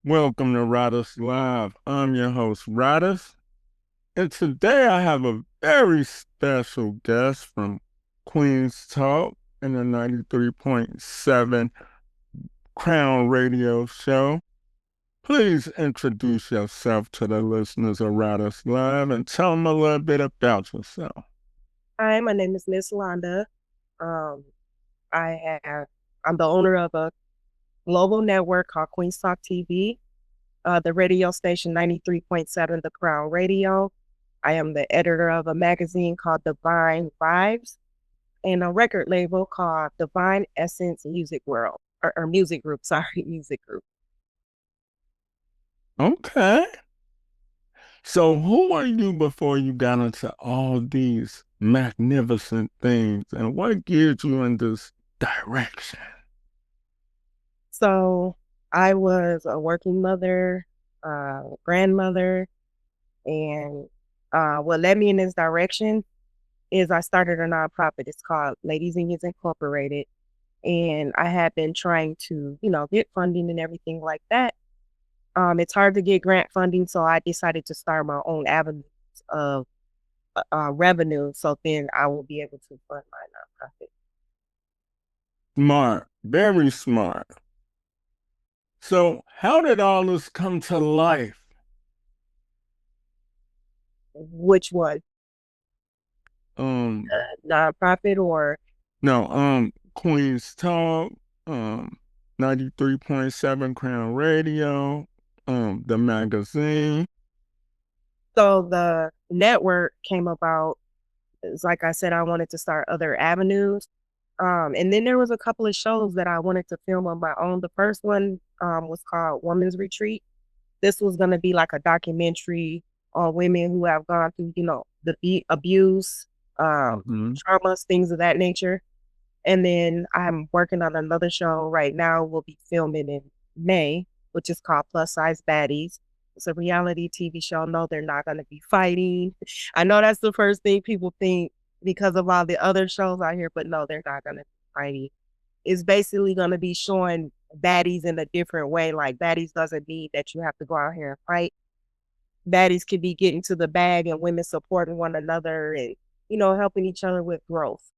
Welcome to Radis Live. I'm your host, Radis, and today I have a very special guest from Queen's Talk in the 93.7 Crown Radio Show. Please introduce yourself to the listeners of Radis Live and tell them a little bit about yourself. Hi, my name is Miss Londa. Um, I have I'm the owner of a global network called Queen's Talk TV, the radio station 93.7 The Crown Radio. I am the editor of a magazine called Divine Vibes and a record label called Divine Essence Music World or Music Group, sorry, Music Group. Okay. So, who were you before you got into all these magnificent things, and what geared you in this direction? So I was a working mother, grandmother, and what led me in this direction is I started a nonprofit. It's called Ladies and Youth Incorporated. And I had been trying to, get funding and everything like that. It's hard to get grant funding, so I decided to start my own avenues of revenue. So then I will be able to fund my nonprofit. Smart, very smart. So, how did all this come to life? Which one? Um, Nonprofit or no, Queen's Talk, 93.7 Crown Radio, the magazine. so the network came about. It's like I said, I wanted to start other avenues. And then there was a couple of shows that I wanted to film on my own. The first one was called Woman's Retreat. This was going to be like a documentary on women who have gone through, the abuse, Mhm. traumas, things of that nature. And then I'm working on another show right now. We'll be filming in May, which is called Plus Size Baddies. It's a reality TV show. No, they're not going to be fighting. I know that's the first thing people think because of all the other shows out here, but no, they're not going to be fighting. It's basically going to be showing baddies in a different way. Like baddies doesn't mean that you have to go out here and fight. Baddies can be getting to the bag and women supporting one another and, helping each other with growth.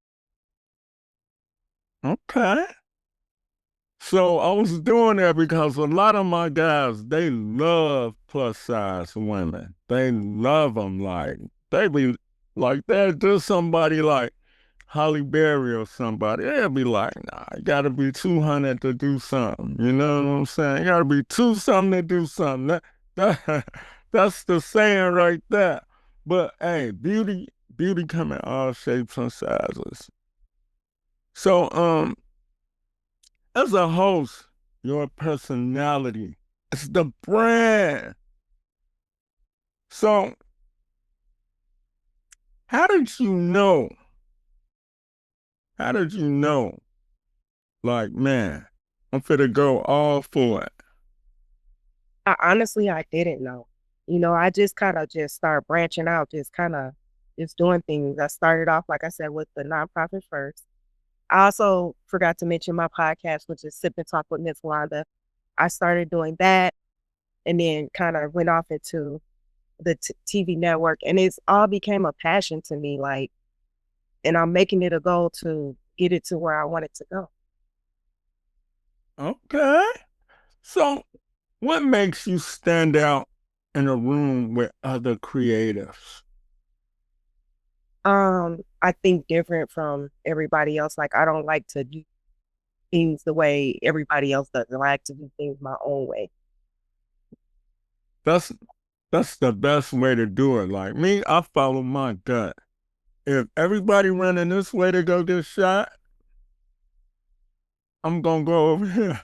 Okay. So I was doing that because a lot of my guys, they love plus size women. They love them like they be like they'll do somebody like Holly Berry or somebody. They'll be like, nah, you gotta be 200 to do something. You know what I'm saying? You gotta be two something to do something. That that's the saying right there. But hey, beauty come in all shapes and sizes. So as a host, your personality is the brand. So, how did you know? How did you know? Like, man, I'm finna go all for it. Honestly, I didn't know. I just kind of just start branching out, just kind of just doing things. I started off, like I said, with the nonprofit first. I also forgot to mention my podcast, which is Sip and Talk with Miss Wanda. I started doing that and then kind of went off into the TV network, and it's all became a passion to me. Like, and I'm making it a goal to get it to where I want it to go. Okay. So, what makes you stand out in a room with other creatives? I think different from everybody else. Like, I don't like to do things the way everybody else does. I like to do things my own way. That's that's the best way to do it. Like me, I follow my gut. If everybody running this way to go get shot, I'm gonna go over here.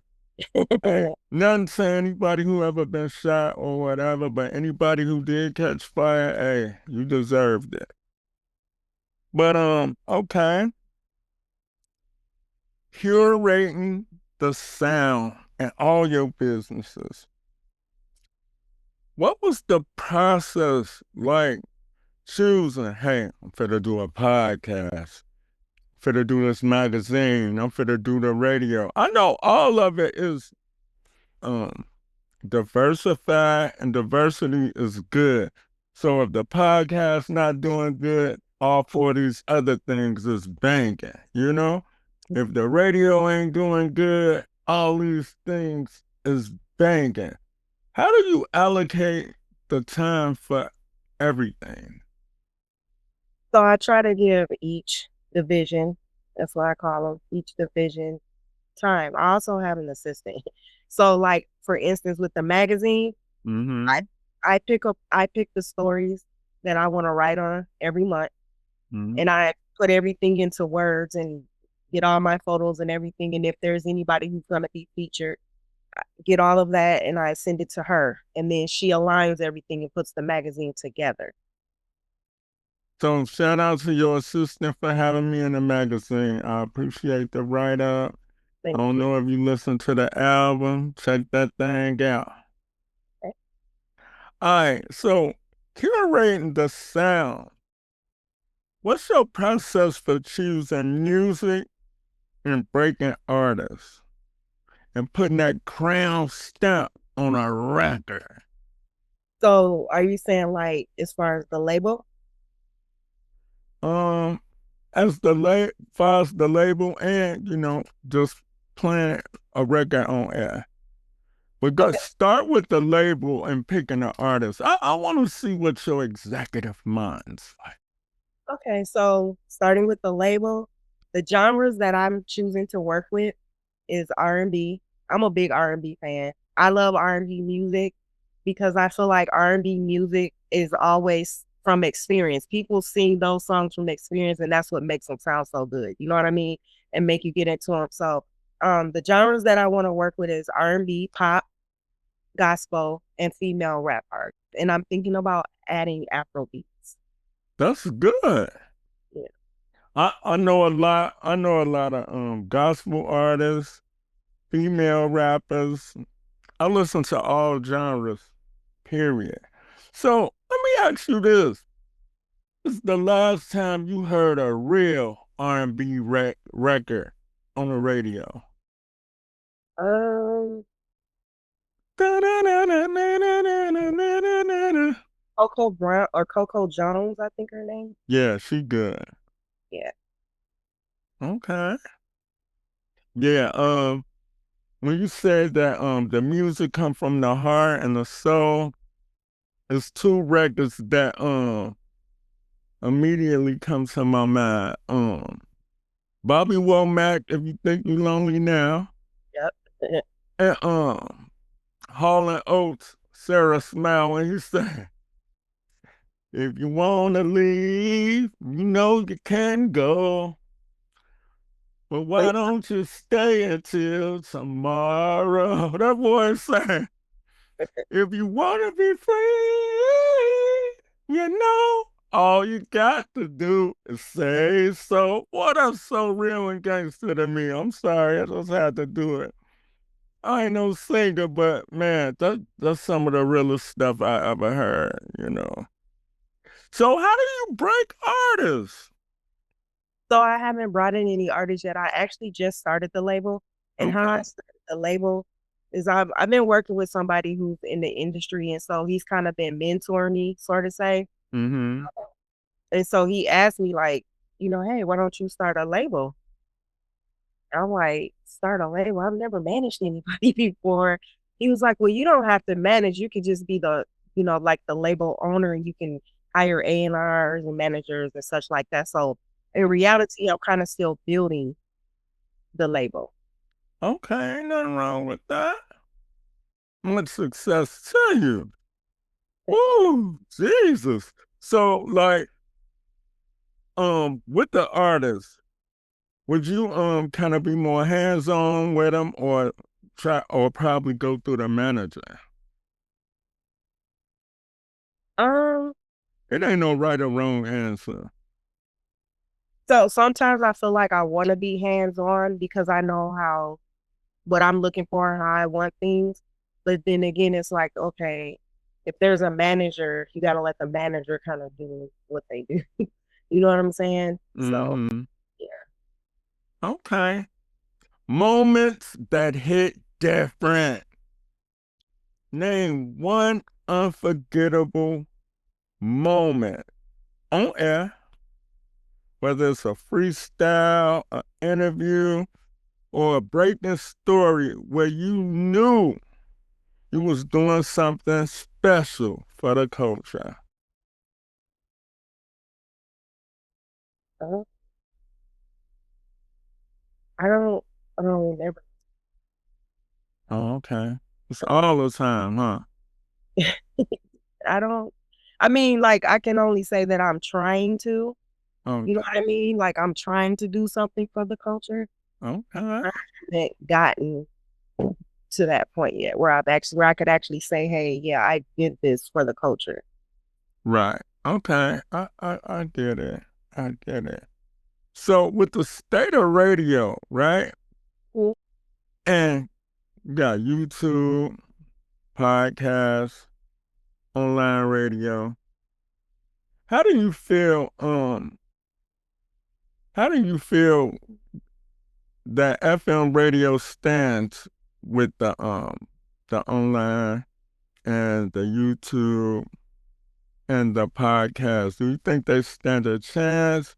Nothing to anybody who ever been shot or whatever, but anybody who did catch fire, hey, you deserved it. But okay, curating the sound in all your businesses. What was the process like choosing, hey, I'm finna do a podcast, finna do this magazine, I'm finna do the radio. I know all of it is um diversify, and diversity is good. So if the podcast not doing good, all four of these other things is banging, you know? If the radio ain't doing good, all these things is banging. How do you allocate the time for everything? So I try to give each division, that's what I call them, each division time. I also have an assistant. So like for instance with the magazine, I Mm-hmm. I pick the stories that I want to write on every month Mm-hmm. and I put everything into words and get all my photos and everything. And if there's anybody who's gonna be featured, I get all of that and I send it to her. And then she aligns everything and puts the magazine together. So shout out to your assistant for having me in the magazine. I appreciate the write up. I Thank don't you. know if you listen to the album. Check that thing out. Okay. All right, so curating the sound. What's your process for choosing music and breaking artists and putting that crown stamp on a record? So are you saying like as far as the label? Um, as far as the label and just playing a record on air. But go Okay. start with the label and picking an artist. I want to see what your executive mind's like. Okay, so starting with the label, the genres that I'm choosing to work with is R&B. I'm a big R&B fan. I love R&B music because I feel like R&B music is always from experience. People sing those songs from experience, and that's what makes them sound so good. You know what I mean? And make you get into them. So, the genres that I want to work with is R&B, pop, gospel, and female rap art. And I'm thinking about adding Afro beats. That's good. Yeah. I know a lot. I know a lot of gospel artists, female rappers. I listen to all genres. Period. So let me ask you this: this is the last time you heard a real R&B record on the radio? Um, Coco Brown or Coco Jones, I think her name. Yeah, she good. Yeah. Okay. Yeah. When you said that the music come from the heart and the soul, it's two records that immediately come to my mind. Bobby Womack, If You Think You Lonely Now, Yep. and Hall and Oates, Sarah Smile when he said, if you wanna leave, you know you can go. But But why don't you stay until tomorrow? That boy saying, if you want to be free, all you got to do is say so. What up, so real and gangster to me? I'm sorry, I just had to do it. I ain't no singer, but man, that's some of the realest stuff I ever heard. So how do you break artists? so I haven't brought in any artists yet. I actually just started the label. And how I Okay. started the label is I've been working with somebody who's in the industry. And so he's kind of been mentoring me, sort of say. Mm-hmm. And so he asked me, like, hey, why don't you start a label? I'm like, start a label. I've never managed anybody before. He was like, well, you don't have to manage. You could just be like the label owner and you can hire A&Rs and managers and such like that. So in reality, I'm kind of still building the label. Okay, ain't nothing wrong with that. Much success to you. Woo, Jesus. So, like, with the artists, would you kind of be more hands-on with them or try or probably go through the manager? Um, It ain't no right or wrong answer. so sometimes I feel like I want to be hands-on because I know how what I'm looking for and how I want things. But then again, it's like, okay, if there's a manager, you got to let the manager kind of do what they do. You know what I'm saying? So, Mm-hmm. yeah. Okay. Moments that hit different. Name one unforgettable moment on air, whether it's a freestyle, an interview, or a breaking story where you knew you was doing something special for the culture. Uh, I don't, I don't remember. Oh, okay. It's all the time, huh? I don't. I mean, like I can only say that I'm trying to. You know Okay. what I mean? Like I'm trying to do something for the culture. Okay. I haven't gotten to that point yet where I could actually say, hey, yeah, I did this for the culture. Right. Okay. I get it. I get it. So with the state of radio, right? Mm. And you got YouTube, podcasts, online radio. How do you feel how do you feel that FM radio stands with the online and the YouTube and the podcast? Do you think they stand a chance,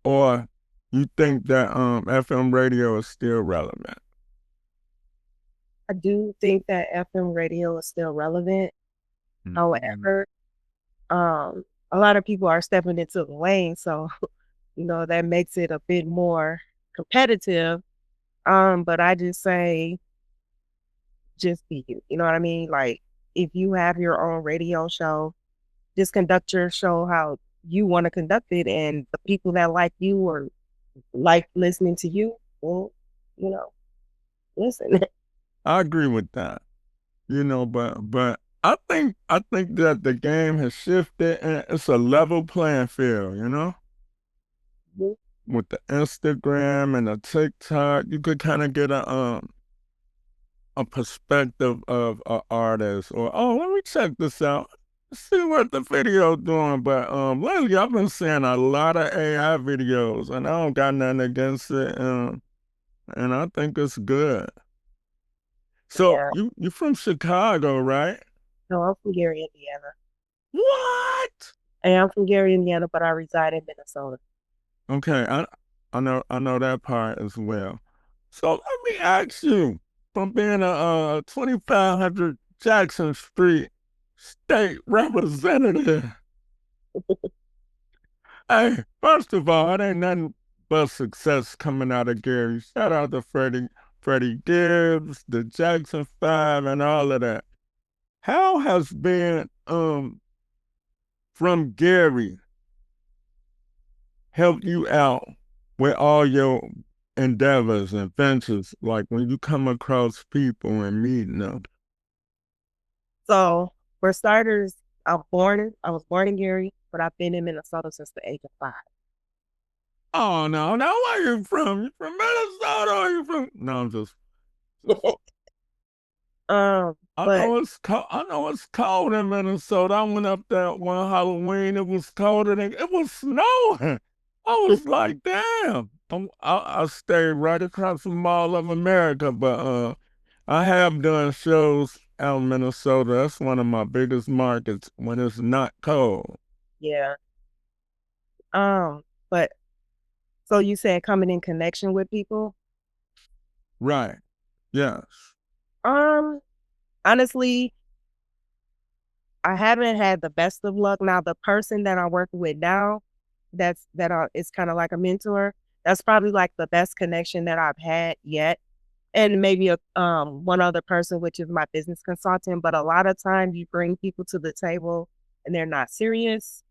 or you think that FM radio is still relevant? I do think that FM radio is still relevant. Mhm. However, a lot of people are stepping into the lane, so that makes it a bit more competitive. But I just say, just be you. You know what I mean? Like, if you have your own radio show, just conduct your show how you want to conduct it, and the people that like you or like listening to you, well, you know, listen. I agree with that. But I think that the game has shifted and it's a level playing field, With the Instagram and the TikTok, you could kind of get a perspective of an artist, or oh, let me check this out. See what the video doing. But lately I've been seeing a lot of AI videos and I don't got nothing against it. And I think it's good. So Yeah. you from Chicago, right? No, I'm from Gary, Indiana. What? I am from Gary, Indiana, but I reside in Minnesota. Okay, I know that part as well. So let me ask you, from being a 2500 Jackson Street state representative, hey, first of all, it ain't nothing but success coming out of Gary. Shout out to Freddie Gibbs, the Jackson Five, and all of that. How has been from Gary help you out with all your endeavors and ventures, like when you come across people and meeting them? So for starters, I was born in Gary, but I've been in Minnesota since the age of 5. Oh no, now where you from? You from Minnesota or you from? No, I'm just Um, I but know it's cold. I know it's cold in Minnesota. I went up there one Halloween. It was colder than it was snowing. I was like, damn. I stayed right across the Mall of America, but I have done shows out in Minnesota. That's one of my biggest markets when it's not cold. yeah. But so you said coming in connection with people. Right. Yes. Um, Honestly, I haven't had the best of luck. Now, the person that I'm working with now, is kind of like a mentor. That's probably like the best connection that I've had yet. And maybe a one other person, which is my business consultant. But a lot of times you bring people to the table and they're not serious.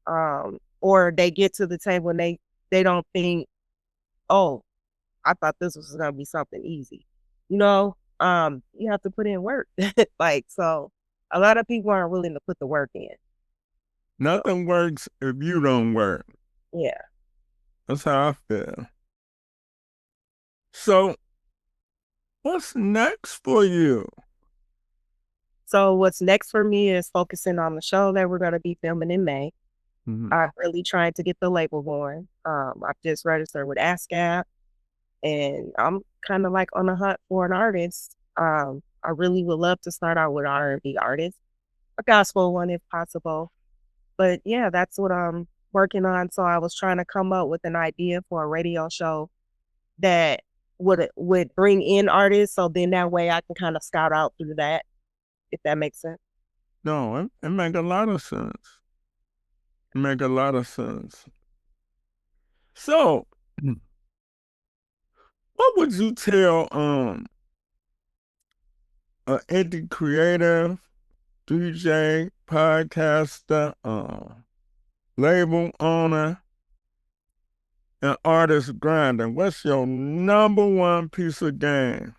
Or they get to the table and they don't think, oh, I thought this was gonna be something easy. You have to put in work. Like, so a lot of people aren't willing to put the work in. So Nothing works if you don't work. yeah. That's how I feel. So, what's next for you? So what's next for me is focusing on the show that we're gonna be filming in May. Mhm. I'm really trying to get the label going. I've just registered with ASCAP and I'm kind of like on the hunt for an artist. I really would love to start out with R&B artists, a gospel one if possible. But yeah, that's what I'm working on. So I was trying to come up with an idea for a radio show that would bring in artists. So then that way I can kind of scout out through that, if that makes sense. No, it make a lot of sense. It make a lot of sense. So, what would you tell an indie creative, DJ, podcaster, label owner, and artist grinding? What's your number one piece of game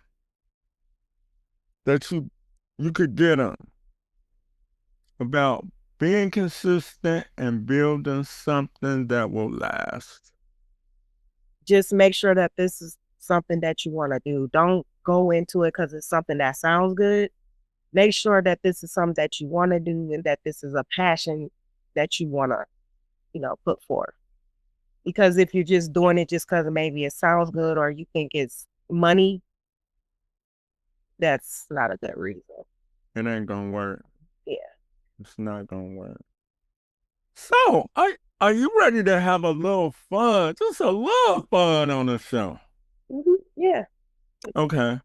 that you could get them about being consistent and building something that will last? Just make sure that this is something that you want to do. Don't go into it because it's something that sounds good. Make sure that this is something that you want to do and that this is a passion that you want to, put forth. Because if you're just doing it just because maybe it sounds good or you think it's money, that's not a good reason. It ain't gonna work. Yeah. It's not gonna work. So, are you ready to have a little fun? Just a little fun on the show. Yeah. Okay.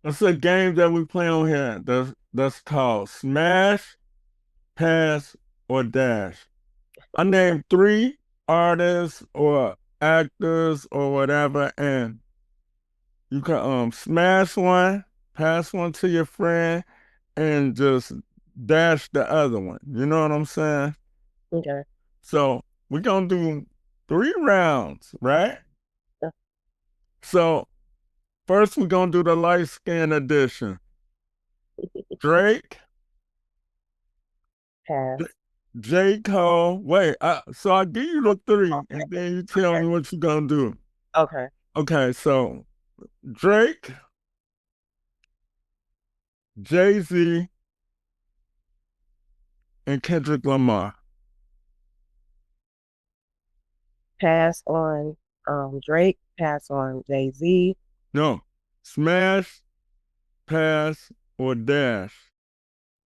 It's a game that we play on here that's called Smash, Pass, or Dash. I named 3 artists or actors or whatever, and you can smash one, pass one to your friend, and just dash the other one. You know what I'm saying? Okay. So we're gonna do 3 rounds, right? Yeah. So first we're gonna do the light skin edition. Drake, Pass. J. Cole. Wait, so I give you the 3, and then you tell me what you're gonna do. Okay. Okay, so Drake, Jay-Z, and Kendrick Lamar. Pass on Drake. Pass on Jay-Z. No, smash, pass, or dash.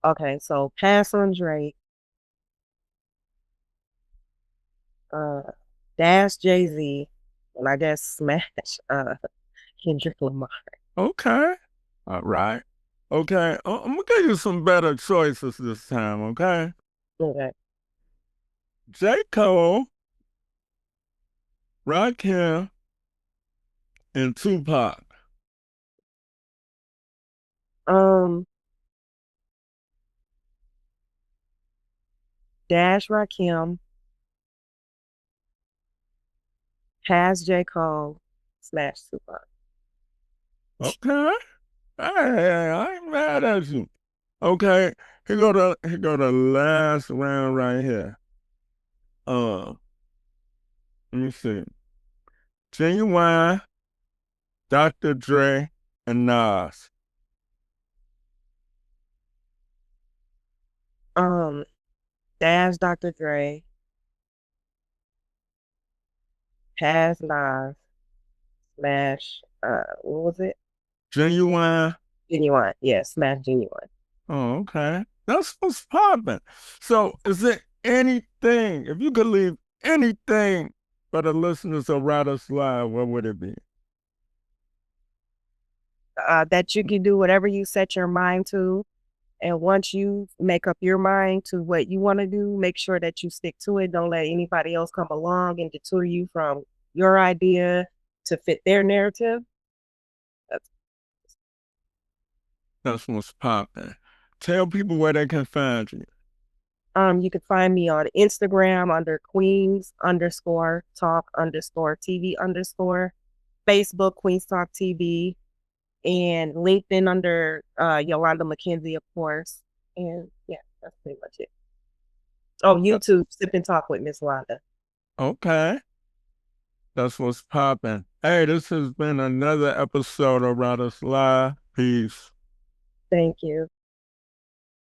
Okay, so pass on Drake. Uh, Dash Jay-Z, and I guess smash Kendrick Lamar. Okay, all right. Okay, I'm gonna give you some better choices this time. Okay, Okay. J. Cole, Rakim, and Tupac. Um, Dash Rakim, pass J. Cole, smash Tupac. Okay, hey, I ain't mad at you. Okay, here go the last round right here. Uh, let me see. Genuine, Dr. Dre, and Nas. Um, Dash Dr. Dre, pass Nas, smash what was it? Genuine. Genuine. Yeah, smash Genuine. Oh, okay. That's what's popping. So, is there anything, if you could leave anything for the listeners of Riders Live, what would it be? That you can do whatever you set your mind to. And once you make up your mind to what you want to do, make sure that you stick to it. Don't let anybody else come along and detour you from your idea to fit their narrative. That's, That's what's popping. Tell people where they can find you. you can find me on Instagram under Queens_Talk_TV_, Facebook Queens Talk TV, and LinkedIn under Yolanda McKenzie, of course. And yeah, that's pretty much it. Oh, YouTube, Sip and Talk with Miss Londa. Okay. That's what's popping. Hey, this has been another episode of Riders Live. Peace. Thank you.